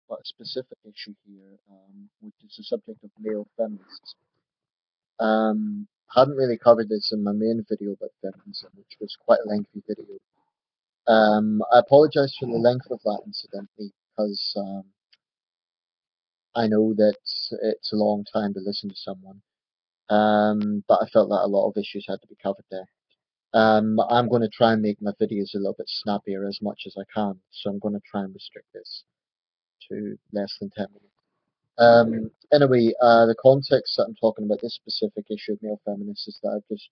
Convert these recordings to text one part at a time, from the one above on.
about a specific issue here, which is the subject of male feminists. I hadn't really covered this in my main video about feminism, which was quite a lengthy video. I apologise for the length of that, incidentally, because I know that it's a long time to listen to someone. But I felt that a lot of issues had to be covered there. I'm going to try and make my videos a little bit snappier as much as I can, so I'm going to try and restrict this to less than 10 minutes. Anyway, the context that I'm talking about this specific issue of male feminists is that I've just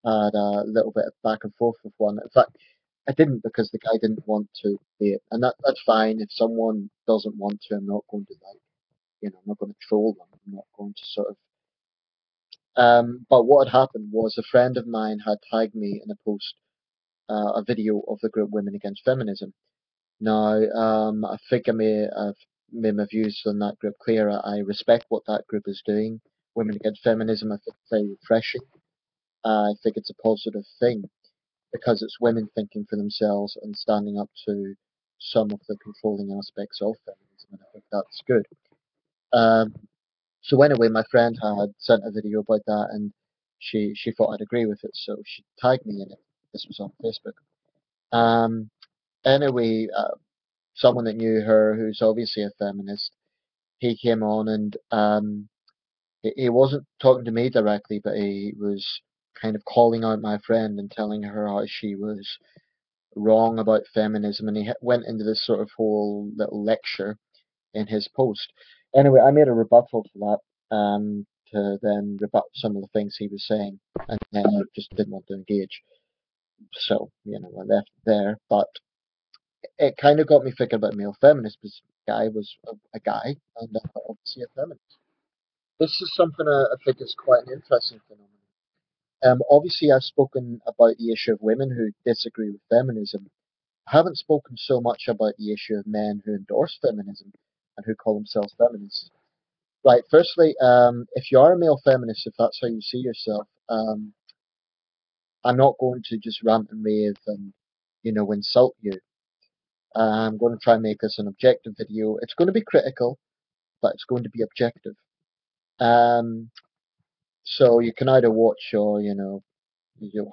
had a little bit of back and forth with one. In fact, I didn't because the guy didn't want to be it, and that's fine. If someone doesn't want to, I'm not going to I'm not going to troll them. I'm not going to sort of. But what had happened was a friend of mine had tagged me in a post, a video of the group Women Against Feminism. Now, I think I've made my views on that group clear. I respect what that group is doing. Women Against Feminism, I think it's very refreshing. I think it's a positive thing because it's women thinking for themselves and standing up to some of the controlling aspects of feminism, and I think that's good. Um, so anyway, my friend had sent a video about that, and she thought I'd agree with it, so she tagged me in it. This was on Facebook. Um, anyway, someone that knew her, who's obviously a feminist, he came on and he wasn't talking to me directly, but he was kind of calling out my friend and telling her how she was wrong about feminism, and he went into this sort of whole little lecture in his post. Anyway, I made a rebuttal to that, to then rebut some of the things he was saying, and then I just didn't want to engage. So, I left it there. But it kind of got me thinking about male feminists because the guy was a guy and obviously a feminist. This is something I think is quite an interesting phenomenon. Obviously, I've spoken about the issue of women who disagree with feminism. I haven't spoken so much about the issue of men who endorse feminism and who call themselves feminists. Right, firstly, if you are a male feminist, if that's how you see yourself, I'm not going to just rant and rave and, insult you. I'm going to try and make this an objective video. It's going to be critical, but it's going to be objective. Um, so you can either watch or, you'll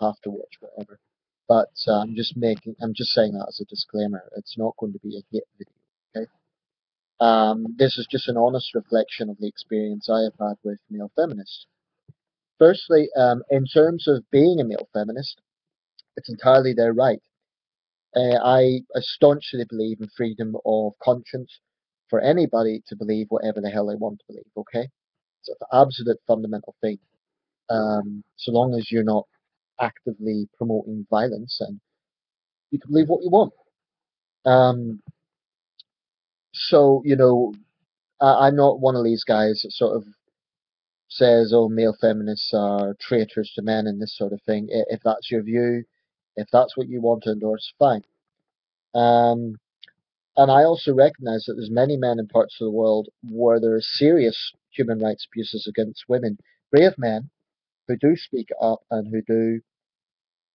have to watch whatever. But I'm just saying that as a disclaimer. It's not going to be a hit video, okay? This is just an honest reflection of the experience I have had with male feminists. Firstly, in terms of being a male feminist, it's entirely their right. I staunchly believe in freedom of conscience for anybody to believe whatever the hell they want to believe, okay? It's an absolute fundamental thing. So long as you're not actively promoting violence, and you can believe what you want. Um, so, I'm not one of these guys that sort of says, oh, male feminists are traitors to men and this sort of thing. If that's your view, if that's what you want to endorse, fine. Um, and I also recognize that there's many men in parts of the world where there are serious human rights abuses against women, brave men who do speak up and who do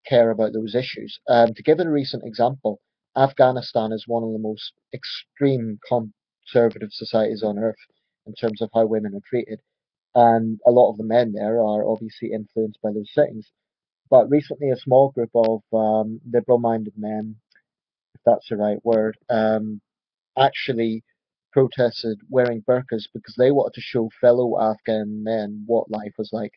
care about those issues. To give a recent example, Afghanistan is one of the most extreme conservative societies on earth in terms of how women are treated. And a lot of the men there are obviously influenced by those settings. But recently, a small group of liberal-minded men, if that's the right word, actually protested wearing burqas because they wanted to show fellow Afghan men what life was like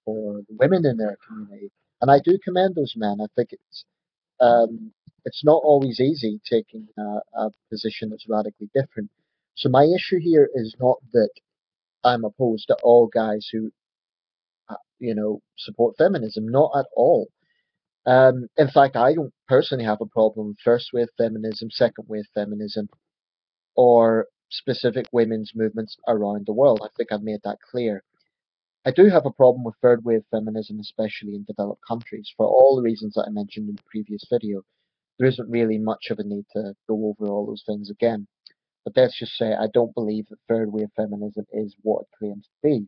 for the women in their community. And I do commend those men. I think it's not always easy taking a position that's radically different. So my issue here is not that I'm opposed to all guys who support feminism. Not at all. In fact, I don't personally have a problem with first wave feminism, second wave feminism, or specific women's movements around the world. I think I've made that clear. I do have a problem with third wave feminism, especially in developed countries, for all the reasons that I mentioned in the previous video. There isn't really much of a need to go over all those things again. But let's just say I don't believe that third wave feminism is what it claims to be.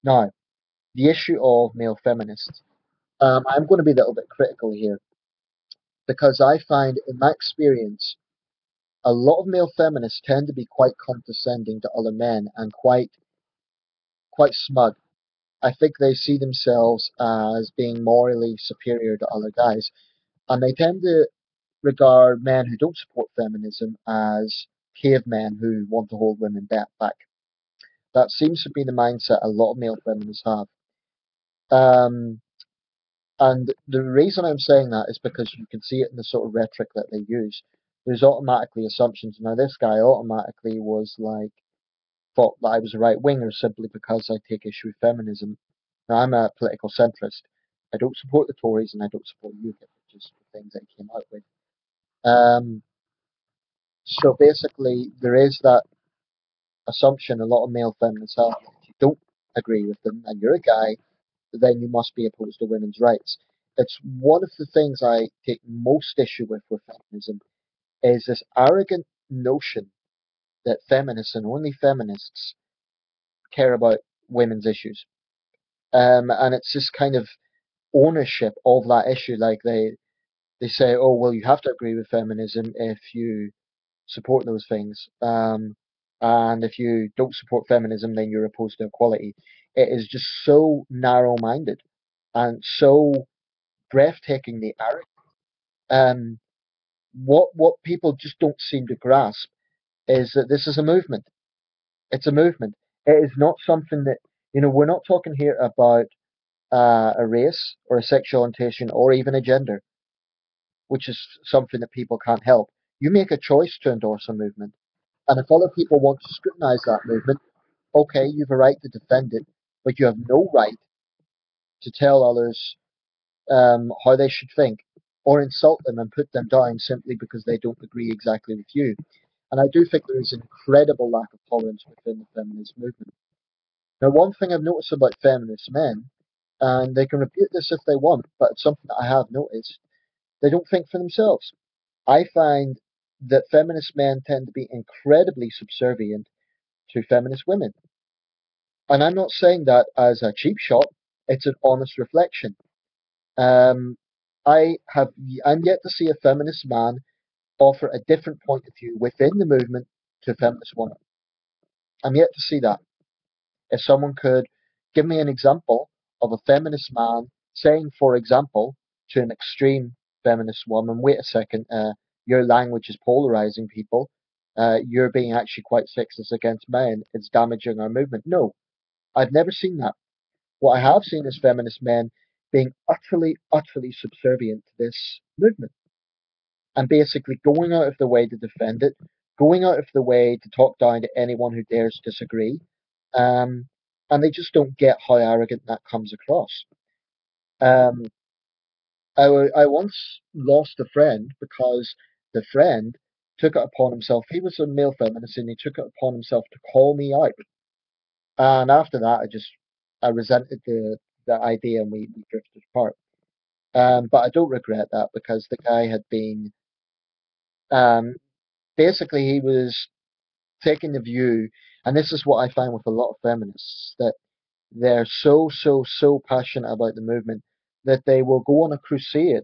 Now, the issue of male feminists. I'm going to be a little bit critical here because I find, in my experience, a lot of male feminists tend to be quite condescending to other men and quite smug. I think they see themselves as being morally superior to other guys, and they tend to regard men who don't support feminism as cavemen who want to hold women back. That seems to be the mindset a lot of male feminists have. Um, and the reason I'm saying that is because you can see it in the sort of rhetoric that they use. There's automatically assumptions. Now, this guy automatically was like, thought that I was a right winger simply because I take issue with feminism. Now, I'm a political centrist. I don't support the Tories and I don't support UKIP, which is the things I came out with. Um, so basically, there is that assumption a lot of male feminists have. If you don't agree with them and you're a guy, then you must be opposed to women's rights. It's one of the things I take most issue with feminism is this arrogant notion that feminists and only feminists care about women's issues. And it's this kind of ownership of that issue. Like they say, oh, well, you have to agree with feminism if you support those things. And if you don't support feminism, then you're opposed to equality. It is just so narrow-minded and so breathtakingly arrogant. Um, what people just don't seem to grasp is that this is a movement. It's a movement. It is not something that we're not talking here about a race or a sexual orientation or even a gender, which is something that people can't help. You make a choice to endorse a movement, and if other people want to scrutinize that movement, okay, you have a right to defend it, but you have no right to tell others how they should think or insult them and put them down simply because they don't agree exactly with you. And I do think there is an incredible lack of tolerance within the feminist movement. Now, one thing I've noticed about feminist men, and they can refute this if they want, but it's something that I have noticed, they don't think for themselves. I find that feminist men tend to be incredibly subservient to feminist women. And I'm not saying that as a cheap shot, it's an honest reflection. Um, I'm yet to see a feminist man offer a different point of view within the movement to a feminist woman. I'm yet to see that. If someone could give me an example of a feminist man saying, for example, to an extreme feminist woman, wait a second, your language is polarizing people. You're being actually quite sexist against men. It's damaging our movement. No, I've never seen that. What I have seen is feminist men being utterly, utterly subservient to this movement and basically going out of the way to defend it, going out of the way to talk down to anyone who dares disagree. Um, and they just don't get how arrogant that comes across. Um, I once lost a friend because the friend took it upon himself. He was a male feminist, and he took it upon himself to call me out. And after that, I resented the idea, and we drifted apart. But I don't regret that because the guy had been um, basically he was taking the view, and this is what I find with a lot of feminists, that they're so passionate about the movement that they will go on a crusade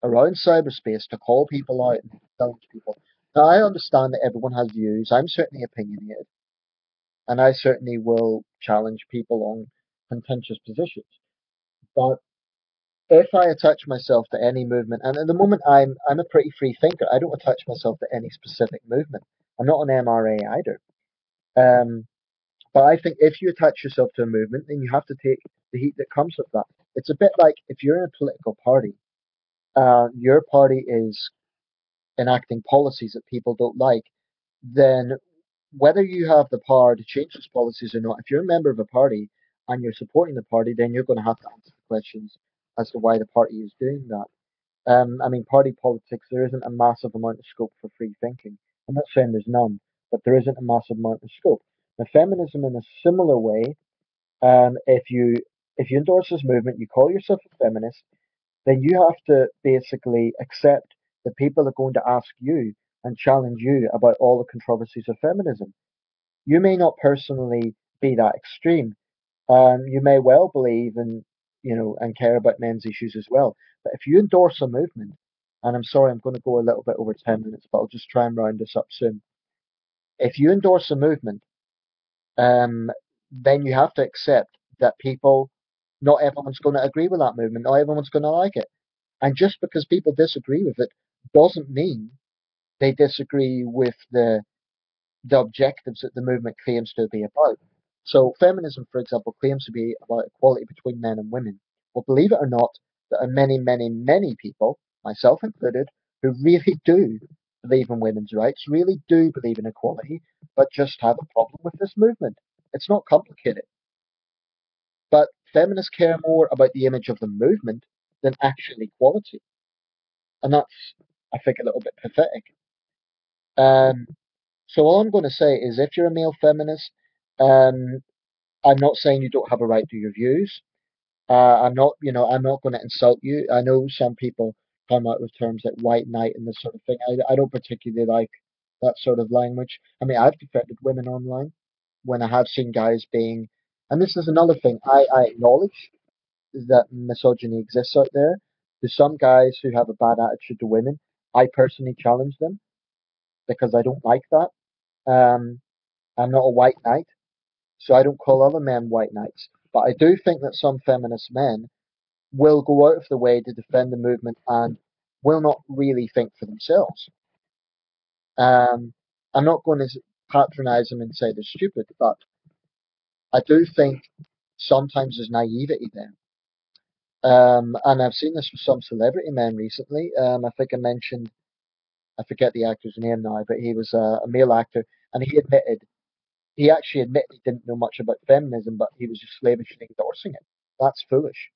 around cyberspace to call people out and challenge people. Now, I understand that everyone has views. I'm certainly opinionated, and I certainly will challenge people on contentious positions. But if I attach myself to any movement, and at the moment I'm a pretty free thinker, I don't attach myself to any specific movement. I'm not an MRA either. Um, But I think if you attach yourself to a movement, then you have to take the heat that comes with that. It's a bit like if you're in a political party, your party is enacting policies that people don't like, then whether you have the power to change those policies or not, if you're a member of a party and you're supporting the party, then you're going to have to answer the questions as to why the party is doing that. I mean, party politics, there isn't a massive amount of scope for free thinking. I'm not saying there's none, but there isn't a massive amount of scope. Now, feminism, in a similar way, if you endorse this movement, you call yourself a feminist, then you have to basically accept that people are going to ask you and challenge you about all the controversies of feminism. You may not personally be that extreme. You may well believe in, and care about men's issues as well. But if you endorse a movement, and I'm sorry I'm going to go a little bit over 10 minutes, but I'll just try and round this up soon. If you endorse a movement, um, then you have to accept that not everyone's going to agree with that movement, not everyone's going to like it. And just because people disagree with it doesn't mean they disagree with the objectives that the movement claims to be about. So feminism, for example, claims to be about equality between men and women. Well, believe it or not, there are many, many, many people, myself included, who really do believe in women's rights, really do believe in equality, but just have a problem with this movement. It's not complicated. But feminists care more about the image of the movement than actual equality. And that's, I think, a little bit pathetic. Um, so all I'm going to say is if you're a male feminist, um, I'm not saying you don't have a right to your views. I'm not going to insult you. I know some people come out with terms like white knight and this sort of thing. I don't particularly like that sort of language. I mean, I've defended women online when I have seen guys being, and this is another thing, I acknowledge that misogyny exists out there. There's some guys who have a bad attitude to women. I personally challenge them because I don't like that. Um, I'm not a white knight, so I don't call other men white knights. But I do think that some feminist men will go out of the way to defend the movement and will not really think for themselves. Um, I'm not going to patronize them and say they're stupid, but I do think sometimes there's naivety there. And I've seen this with some celebrity men recently. I think I mentioned, I forget the actor's name now, but he was a male actor, and he actually admitted he didn't know much about feminism, but he was just slavishly endorsing it. That's foolish.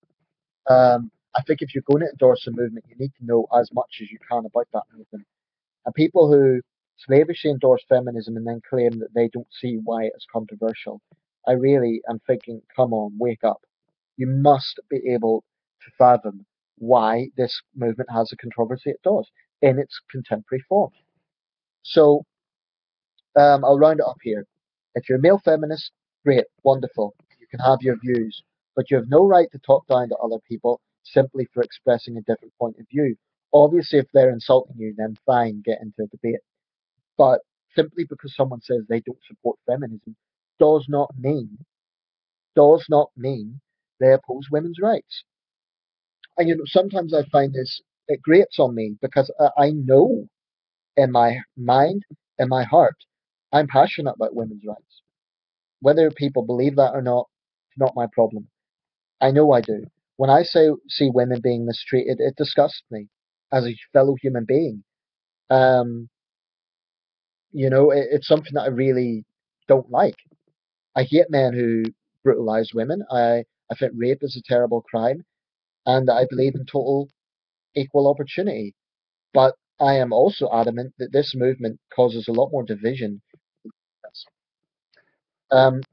I think if you're going to endorse a movement, you need to know as much as you can about that movement. And people who slavishly endorse feminism and then claim that they don't see why it's controversial, I really am thinking, come on, wake up. You must be able to fathom why this movement has the controversy it does in its contemporary form. So I'll round it up here. If you're a male feminist, great, wonderful. You can have your views, but you have no right to talk down to other people simply for expressing a different point of view. Obviously, if they're insulting you, then fine, get into a debate. But simply because someone says they don't support feminism does not mean does not mean they oppose women's rights. And sometimes I find this it grates on me because I know in my mind, in my heart, I'm passionate about women's rights. Whether people believe that or not, it's not my problem. I know I do. When I see women being mistreated, it disgusts me as a fellow human being. Um, it's something that I really don't like. I hate men who brutalize women. I think rape is a terrible crime, and I believe in total equal opportunity. But I am also adamant that this movement causes a lot more division.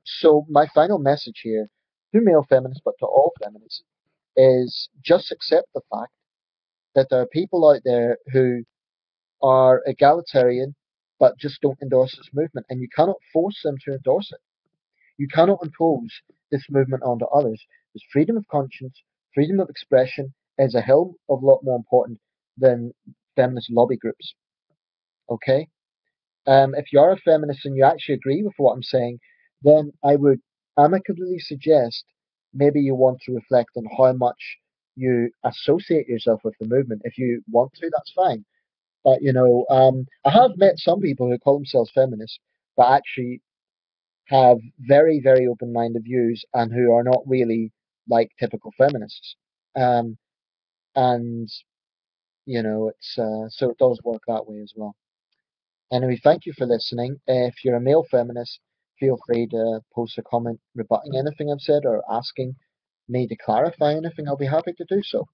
So my final message here to male feminists, but to all feminists, is just accept the fact that there are people out there who are egalitarian but just don't endorse this movement, and you cannot force them to endorse it. You cannot impose this movement onto others. There's freedom of conscience, freedom of expression is a hell of a lot more important than feminist lobby groups. Okay? If you are a feminist and you actually agree with what I'm saying, then I would amicably suggest maybe you want to reflect on how much you associate yourself with the movement. If you want to, that's fine. But I have met some people who call themselves feminists, but actually have very, very open-minded views and who are not really like typical feminists. Um, and it's so it does work that way as well. Anyway, thank you for listening. If you're a male feminist, feel free to post a comment rebutting anything I've said or asking me to clarify anything. I'll be happy to do so.